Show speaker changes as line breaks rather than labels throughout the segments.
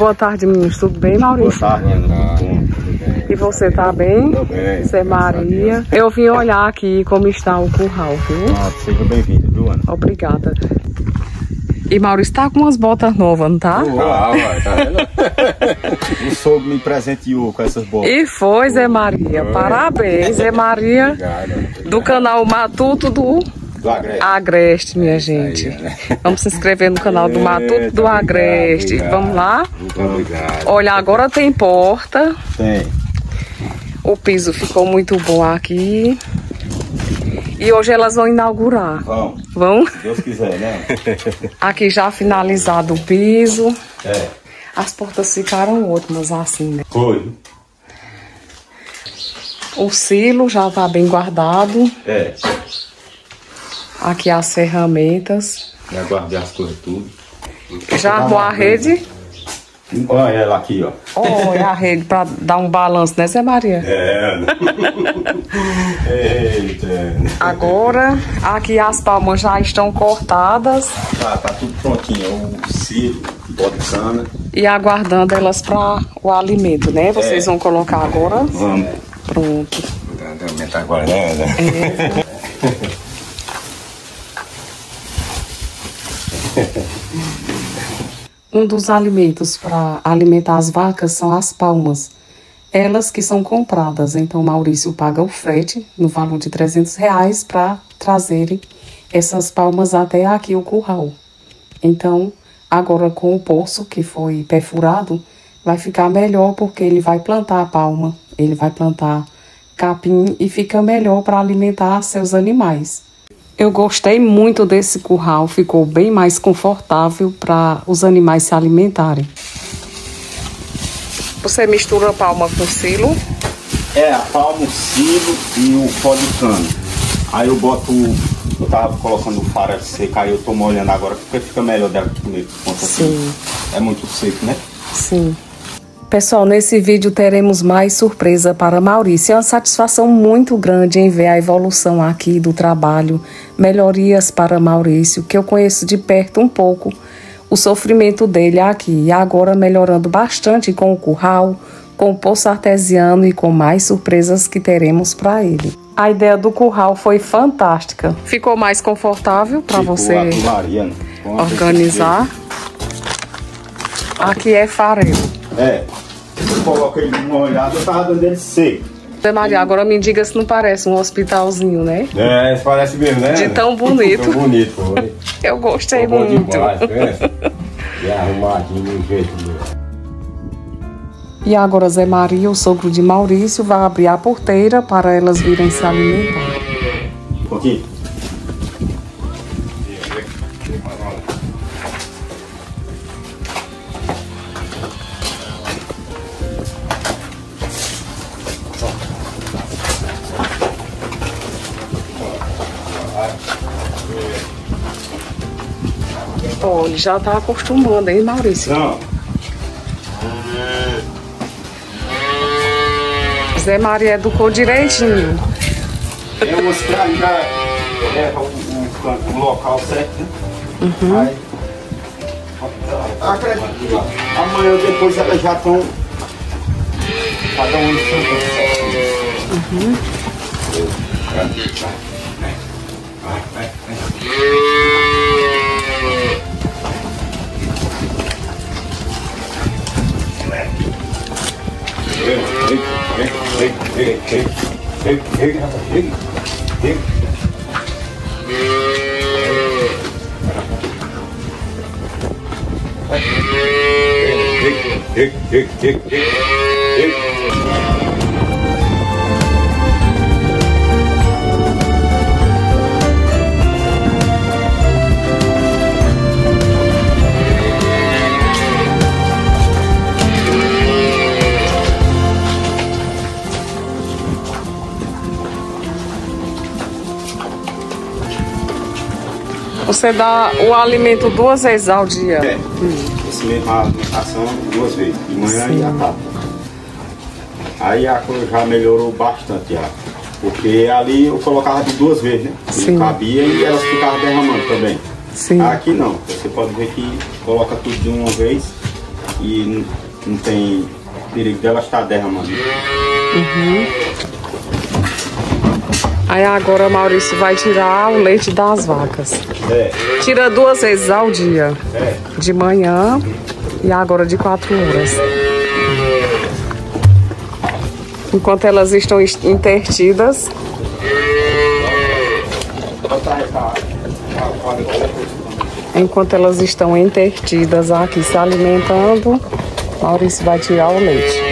Boa tarde, meninos. Tudo bem, Maurício?
Boa tarde, Ana. Tudo bem.
E você tá bem?
Tô bem.
Zé Maria. Eu vim olhar aqui como está o curral, viu?
Ah, seja bem-vindo, viu, Ana?
Obrigada. E Maurício tá com umas botas novas, não tá?
Uai, tá vendo? O sogro me presenteou com essas botas.
E foi, Zé Maria. Parabéns, Zé Maria.
Obrigado.
Do canal Matuto do Agreste, minha gente.
Aí, né?
Vamos se inscrever no canal do Matuto do Agreste.
Obrigado.
Vamos lá?
Muito obrigado.
Olha, agora tem porta.
Tem.
O piso ficou muito bom aqui. E hoje elas vão inaugurar.
Vamos.
Vão?
Se Deus quiser, né?
Aqui já finalizado o piso.
É.
As portas ficaram ótimas assim, né?
Foi.
O silo já tá bem guardado.
É.
Aqui as ferramentas.
Já guardei as coisas tudo.
Já armou a rede.
Olha ela aqui, ó.
Olha a rede pra dar um balanço, né, Zé Maria?
É. Eita.
Agora, aqui as palmas já estão cortadas.
Tá tudo prontinho. O silo, bota de cana.
E aguardando elas para o alimento, né? Vocês vão colocar agora?
Vamos.
Pronto.
Tá aguardando.
Um dos alimentos para alimentar as vacas são as palmas. Elas que são compradas. Então, Maurício paga o frete no valor de R$300 para trazerem essas palmas até aqui o curral. Então, agora com o poço que foi perfurado, vai ficar melhor porque ele vai plantar a palma, ele vai plantar capim e fica melhor para alimentar seus animais. Eu gostei muito desse curral, ficou bem mais confortável para os animais se alimentarem. Você mistura a palma com silo?
É, a palma, o silo e o pó de cana. Aí eu boto, eu tava colocando o farelo seco, aí eu tô molhando agora porque fica melhor dela comer.
Sim.
É muito seco, né?
Sim. Pessoal, nesse vídeo teremos mais surpresa para Maurício. É uma satisfação muito grande em ver a evolução aqui do trabalho, melhorias para Maurício, que eu conheço de perto um pouco o sofrimento dele aqui. E agora melhorando bastante com o curral, com o poço artesiano e com mais surpresas que teremos para ele. A ideia do curral foi fantástica. Ficou mais confortável para você organizar. Aqui é farelo.
É, eu coloco ele numa olhada, eu tava dando ele seco.
Zé Maria, agora me diga se não parece um hospitalzinho, né?
É, parece mesmo, né?
De tão bonito.
Tão bonito, foi.
Eu gostei
Bom
muito.
demais, né? E arrumadinho do jeito mesmo.
E agora Zé Maria, o sogro de Maurício, vai abrir a porteira para elas virem se alimentar.
Um pouquinho.
Ó, ele já tá acostumando, hein, Maurício?
Não.
Zé Maria educou direitinho.
É umas que ainda leva o local certo, né?
Uhum.
Aí, amanhã ou depois elas já estão cada um no seu canto.
Uhum. Você dá o alimento 2 vezes ao dia?
É, esse mesmo a alimentação 2 vezes, de manhã e à tarde. Aí a coisa já melhorou bastante já. Porque ali eu colocava de 2 vezes, né?
Sim.
Não cabia e elas ficavam derramando também.
Sim.
Aqui não, você pode ver que coloca tudo de uma vez e não tem perigo dela estar derramando.
Aí agora o Maurício vai tirar o leite das vacas. Tira 2 vezes ao dia. De manhã e agora de 4 horas. Enquanto elas estão intertidas. Enquanto elas estão intertidas aqui se alimentando, Maurício vai tirar o leite.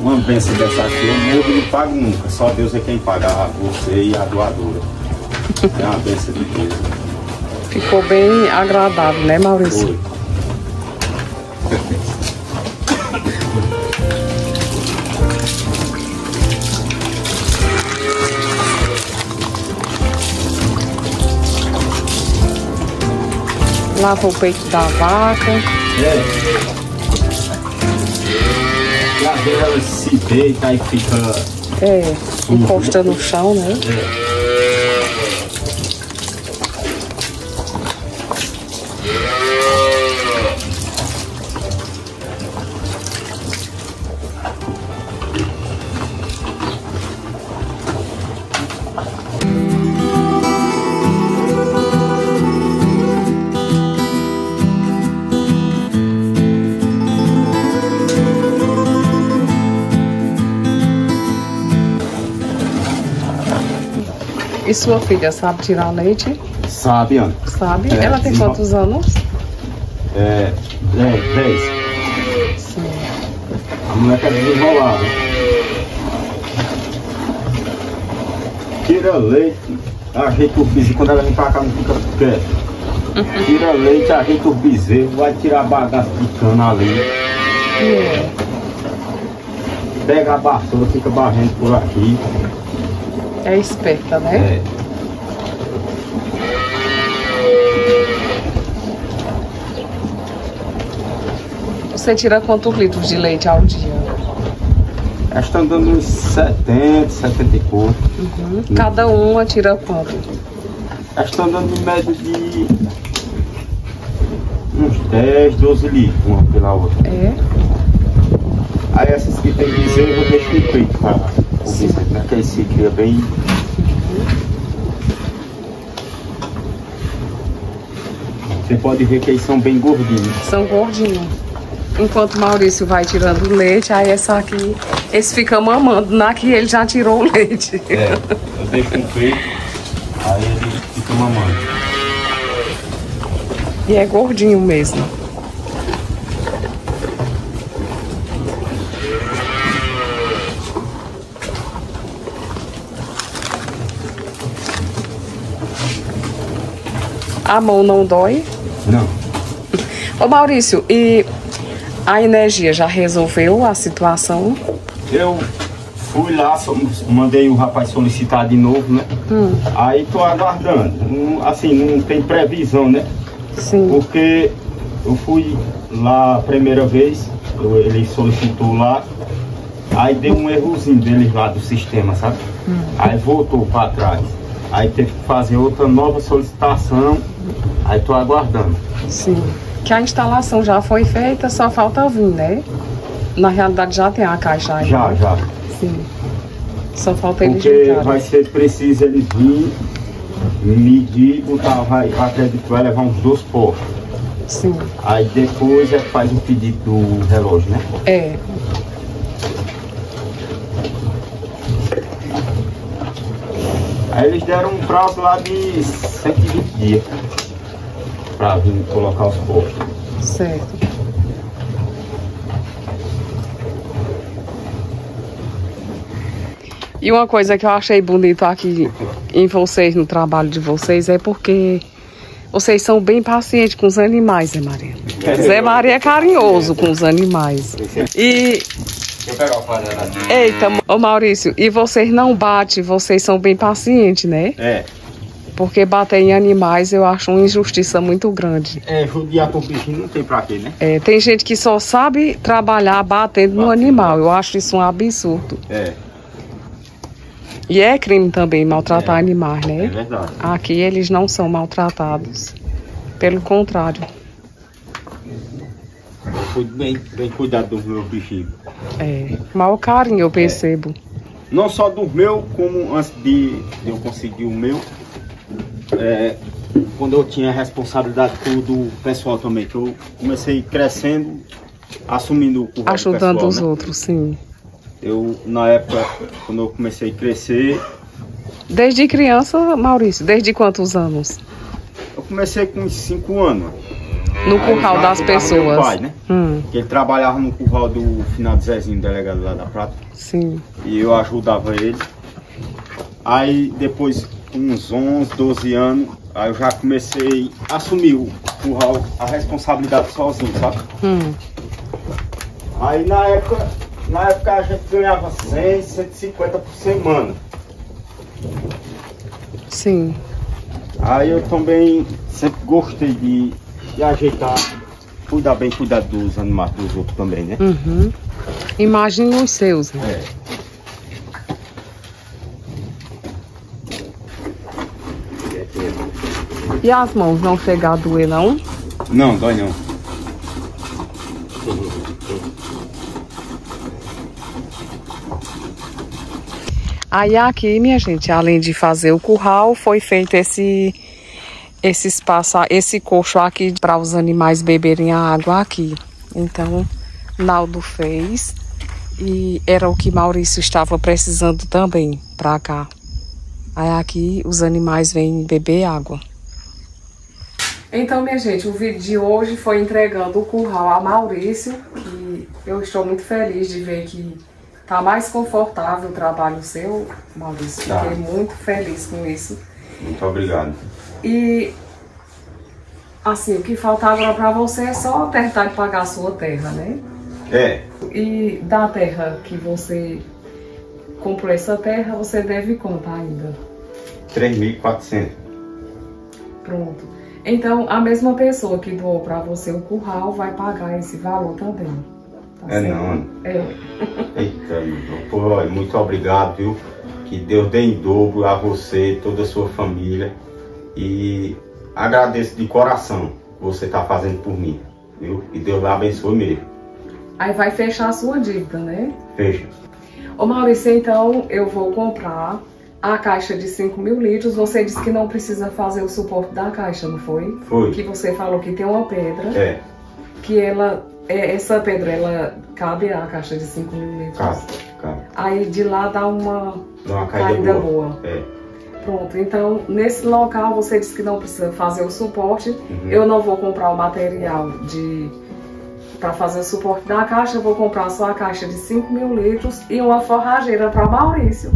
Uma benção dessa aqui, eu não pago nunca, só Deus é quem paga, você e a doadora. É uma benção de Deus.
Ficou bem agradável, né, Maurício?
Foi.
Lava o peito da vaca.
E às vezes ela se deita e fica...
encosta no chão, né? E sua filha sabe tirar leite?
Sabe, Ana.
Sabe? Ela tem quantos anos?
10.
Sim.
A mulher é desenrolada. Tira leite, ajeita o bezerro. Quando ela vem pra cá, não fica quieto. Tira leite, ajeita o bezerro, vai tirar a bagaça de cana ali. Pega a vassoura, fica barrendo por aqui.
É esperta, né? Você tira quantos litros de leite ao dia?
Elas estão dando uns 70, 70 e pouco.
Cada uma tira quanto?
Elas estão dando em média de uns 10, 12 litros, uma pela outra. Aí essas que tem bezerro, eu deixo no peito, tá? O bezerro, né? Que esse cria bem... Você pode ver que eles são bem gordinhos.
São gordinhos. Enquanto o Maurício vai tirando o leite, aí essa aqui, esse fica mamando. Na que ele já tirou o leite.
Eu deixo no peito, aí ele fica mamando.
E é gordinho mesmo. A mão não dói?
Não.
Ô Maurício, e a energia já resolveu a situação?
Eu fui lá, mandei o rapaz solicitar de novo, né? Aí tô aguardando. Assim, não tem previsão, né?
Sim.
Porque eu fui lá a primeira vez, ele solicitou lá, aí deu um errozinho deles lá do sistema, sabe? Aí voltou para trás. Aí teve que fazer outra nova solicitação, aí tô aguardando.
Sim. Que a instalação já foi feita, só falta vir, né? Na realidade já tem a caixa aí.
Já.
Sim. Só falta eles
porque
entrarem.
vai ser preciso eles vir, medir, botar, acredito que vai levar uns 2 postos.
Sim.
Aí depois é que faz o pedido do relógio, né? Aí eles deram um prazo lá de 120 dias para vir colocar os postos.
Certo. E uma coisa que eu achei bonito aqui em vocês, no trabalho de vocês, é porque vocês são bem pacientes com os animais, Zé Maria. Zé Maria é carinhoso com os animais. E...
Deixa eu pegar o panela aqui.
Eita, ô Maurício, e vocês não batem, vocês são bem pacientes, né? Porque bater em animais eu acho uma injustiça muito grande.
Judiar com o bichinho não tem pra quê, né?
Tem gente que só sabe trabalhar batendo no animal. Eu acho isso um absurdo. E é crime também maltratar animais, né?
É verdade.
Aqui eles não são maltratados. Pelo contrário.
Eu fui bem cuidado dos meus bichinhos.
Maior carinho eu percebo.
Não só dos meus, como antes de eu conseguir o meu, quando eu tinha responsabilidade do pessoal também, que eu comecei crescendo, assumindo o curral
Ajudando
pessoal,
os
né?
outros, sim.
Eu, na época, quando eu comecei a crescer...
Desde criança, Maurício, desde quantos anos?
Eu comecei com uns 5 anos.
No curral das pessoas.
Meu pai, né? Que ele trabalhava no curral do Finado Zezinho, delegado lá da Prata.
Sim.
E eu ajudava ele. Aí depois, com uns 11, 12 anos, aí eu já comecei a assumir o curral, a responsabilidade sozinho, sabe? Aí na época a gente ganhava 100, 150 por semana.
Sim.
Aí eu também sempre gostei de ajeitar, cuidar dos animais dos outros também, né?
Imagine os seus. E as mãos não chegam a doer, não?
Não, dói não.
Aí aqui, minha gente, além de fazer o curral, foi feito esse espaço, esse coxo aqui para os animais beberem a água aqui. Então, Naldo fez e era o que Maurício estava precisando também para cá. Aí aqui os animais vêm beber água. Então, minha gente, o vídeo de hoje foi entregando o curral a Maurício e eu estou muito feliz de ver que tá mais confortável o trabalho seu, Maurício.
Tá.
Fiquei muito feliz com isso.
Muito obrigado.
E, assim, o que falta agora pra você é só tentar de pagar a sua terra, né? E da terra que você comprou essa terra, você deve quanto ainda?
3.400.
Pronto. Então, a mesma pessoa que doou pra você o curral vai pagar esse valor também. Tá certo?
Não? Eita, pô, muito obrigado, viu? Que Deus dê em dobro a você, toda a sua família. E agradeço de coração o que você está fazendo por mim, viu? E Deus lá abençoe mesmo.
Aí vai fechar a sua dívida, né?
Fecha.
Ô Maurício, então eu vou comprar a caixa de 5.000 litros. Você disse que não precisa fazer o suporte da caixa, não foi?
Foi.
Que você falou que tem uma pedra. Que essa pedra, ela cabe a caixa de 5.000 litros.
Cabe.
Aí de lá dá uma caída boa. Pronto, então nesse local você disse que não precisa fazer o suporte. Eu não vou comprar o material para fazer o suporte da caixa. Eu vou comprar só a caixa de 5.000 litros e uma forrageira para Maurício.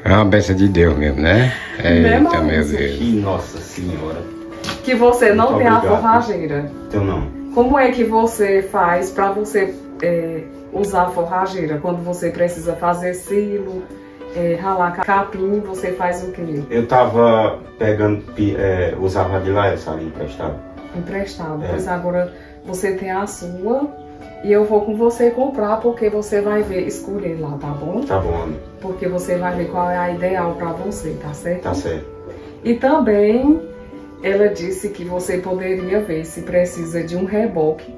É uma benção de Deus mesmo, né? Eita, meu Deus.
Nossa Senhora.
Que você não
muito
tem
obrigado.
A forrageira.
Então não.
Como é que você faz para você usar a forrageira? Quando você precisa fazer silo, ralar capim, você faz o quê?
Eu tava pegando, usava de lá essa ali emprestada.
Emprestado. Pois agora você tem a sua e eu vou com você comprar porque você vai ver, escolher lá, tá bom?
Tá bom.
Porque você vai ver qual é a ideal para você, tá certo?
Tá certo.
E também ela disse que você poderia ver se precisa de um reboque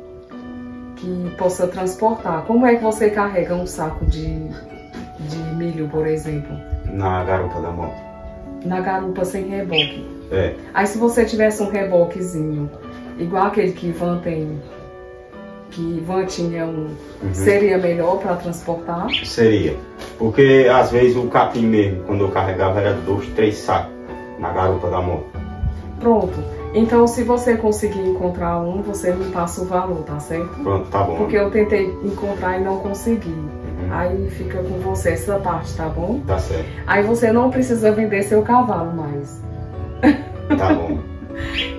que possa transportar. Como é que você carrega um saco de milho, por exemplo?
Na garupa da moto.
Na garupa sem reboque.
Aí
se você tivesse um reboquezinho, igual aquele que Ivan tem, que Ivan tinha seria melhor para transportar?
Seria. Porque às vezes o capim mesmo, quando eu carregava, era 2, 3 sacos na garupa da moto.
Pronto. Então, se você conseguir encontrar um, você me passa o valor, tá certo?
Pronto, tá bom.
Porque eu tentei encontrar e não consegui. Aí fica com você essa parte, tá bom?
Tá certo.
Aí você não precisa vender seu cavalo mais.
Tá bom.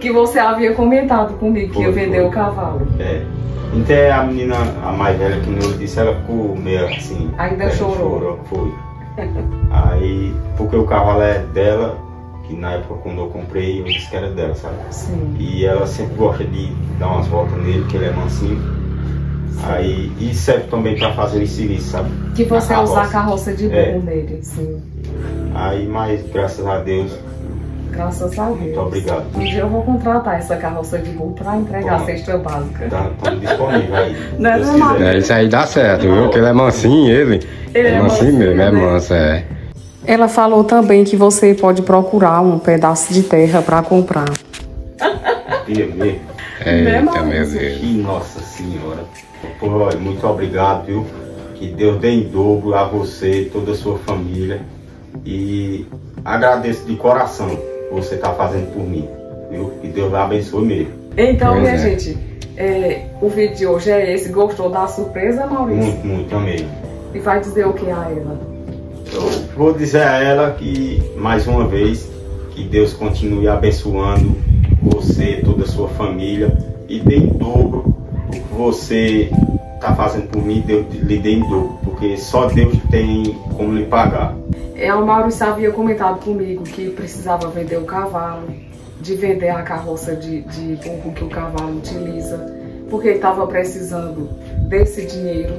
Que você havia comentado comigo que ia vender o cavalo.
Então a menina, a mais velha que eu disse, ela ficou meio assim...
Ainda chorou?
Foi. Aí, porque o cavalo é dela, que na época quando eu comprei, eu disse que era dela, sabe?
Sim.
E ela sempre gosta de dar umas voltas nele, que ele é mansinho. Sim. Aí, e serve também para fazer esse serviço, sabe?
Que você usar a carroça de burro nele, sim.
Aí, mas graças a Deus,
Graças a Deus.
Muito obrigado.
Um dia eu vou contratar essa carroça de bolo para entregar a cesta básica.
Estamos disponíveis aí.
Não é, Maria?
Isso aí dá certo, viu? Porque ele é mansinho, ele.
Ele é
mansinho mesmo,
né?
é manso, é.
Ela falou também que você pode procurar um pedaço de terra para comprar.
Eita, meu Deus.
Que Nossa Senhora. Pô, muito obrigado, viu? Que Deus dê em dobro a você e toda a sua família. E agradeço de coração o que você está fazendo por mim, viu? Que Deus abençoe mesmo.
Então, minha gente, o vídeo de hoje é esse. Gostou da surpresa, Maurício?
Muito, muito, amei.
E vai dizer o que a ela?
Eu vou dizer a ela que, mais uma vez, que Deus continue abençoando você, toda a sua família, e dê em dobro o que você está fazendo por mim, Deus lhe dê em dobro, porque só Deus tem como lhe pagar.
O Maurício havia comentado comigo que precisava vender o cavalo, de vender a carroça de burro que o cavalo utiliza, porque ele estava precisando desse dinheiro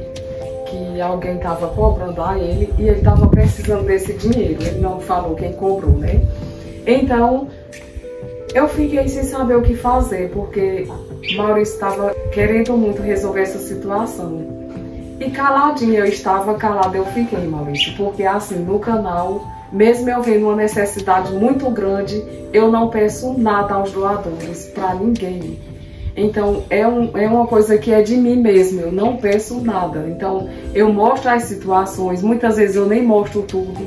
que alguém estava cobrando a ele, e ele estava precisando desse dinheiro. Ele não falou quem cobrou, né? Então, eu fiquei sem saber o que fazer, porque Maurício estava querendo muito resolver essa situação. E caladinha, eu estava calada, eu fiquei, Maurício, porque assim, no canal, mesmo eu vendo uma necessidade muito grande, eu não peço nada aos doadores, para ninguém. Então, é uma coisa que é de mim mesmo, eu não peço nada. Então, eu mostro as situações, muitas vezes eu nem mostro tudo,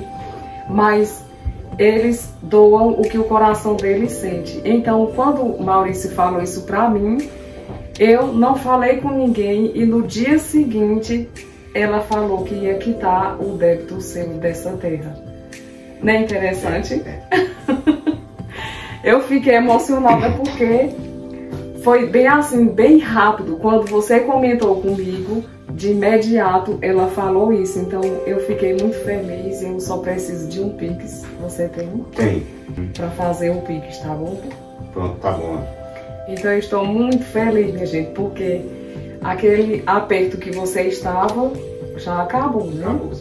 mas eles doam o que o coração deles sente. Então, quando o Maurício falou isso pra mim, eu não falei com ninguém, e no dia seguinte ela falou que ia quitar o débito seu dessa terra. Não é interessante? Eu fiquei emocionada porque foi bem assim, bem rápido. Quando você comentou comigo, de imediato ela falou isso. Então eu fiquei muito feliz. Eu só preciso de um Pix. Você tem?
Tem.
Para fazer o Pix, tá bom?
Pronto, tá bom.
Então eu estou muito feliz, minha gente, porque aquele aperto que você estava já acabou, né?
Acabou.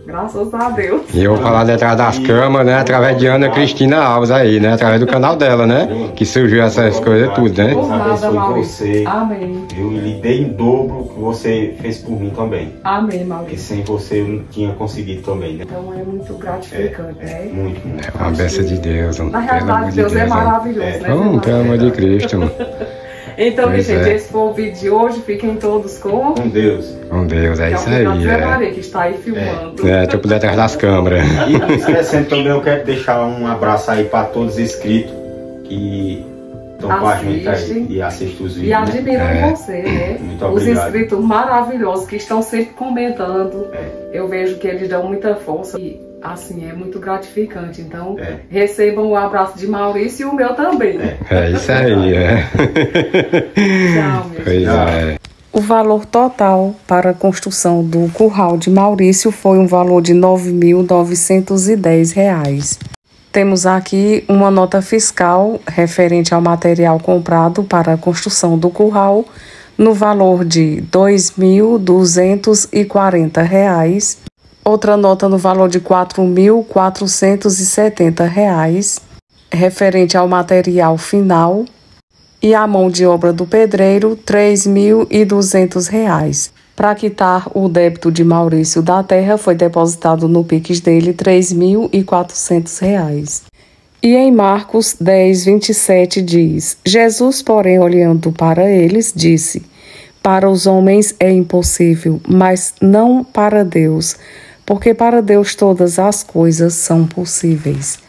Graças a Deus.
E eu vou falar detrás das câmeras, né? Através de Ana Cristina Alves aí, né? Através do canal dela, né? Que surgiu essas coisas tudo, né?
Por nada, Maurício.
Você,
amém.
Eu lhe dei em dobro o que você fez por mim também.
Amém,
Porque
Maurício.
sem você eu não tinha conseguido também, né?
Então é muito gratificante, né?
Muito, muito.
É uma benção de Deus,
Na
pelo amor
realidade,
de
Deus
Deus.
é maravilhoso, né?
Pelo amor de Cristo, mano.
Então, minha
Pois
gente,
é.
esse foi o vídeo de hoje. Fiquem todos com
Deus.
Com Deus, é isso aí.
Maria, que está aí filmando.
Tô por detrás das câmeras.
E esquecendo também, eu quero deixar um abraço aí para todos os inscritos que estão com a gente aí e assistem os vídeos.
E admiram você, né?
Muito
Os
obrigado.
inscritos maravilhosos que estão sempre comentando. Eu vejo que eles dão muita força e, assim, é muito gratificante. Então, recebam o abraço de Maurício e o meu também.
É isso aí,
Tchau, meu
Pois é.
O valor total para a construção do curral de Maurício foi um valor de R$ 9.910. Temos aqui uma nota fiscal referente ao material comprado para a construção do curral no valor de R$ 2.240. Outra nota no valor de R$ 4.470, referente ao material final. E a mão de obra do pedreiro, R$ 3.200. Para quitar o débito de Maurício da terra, foi depositado no Pix dele R$ 3.400. E em Marcos 10:27 diz: Jesus, porém, olhando para eles, disse: para os homens é impossível, mas não para Deus, porque para Deus todas as coisas são possíveis.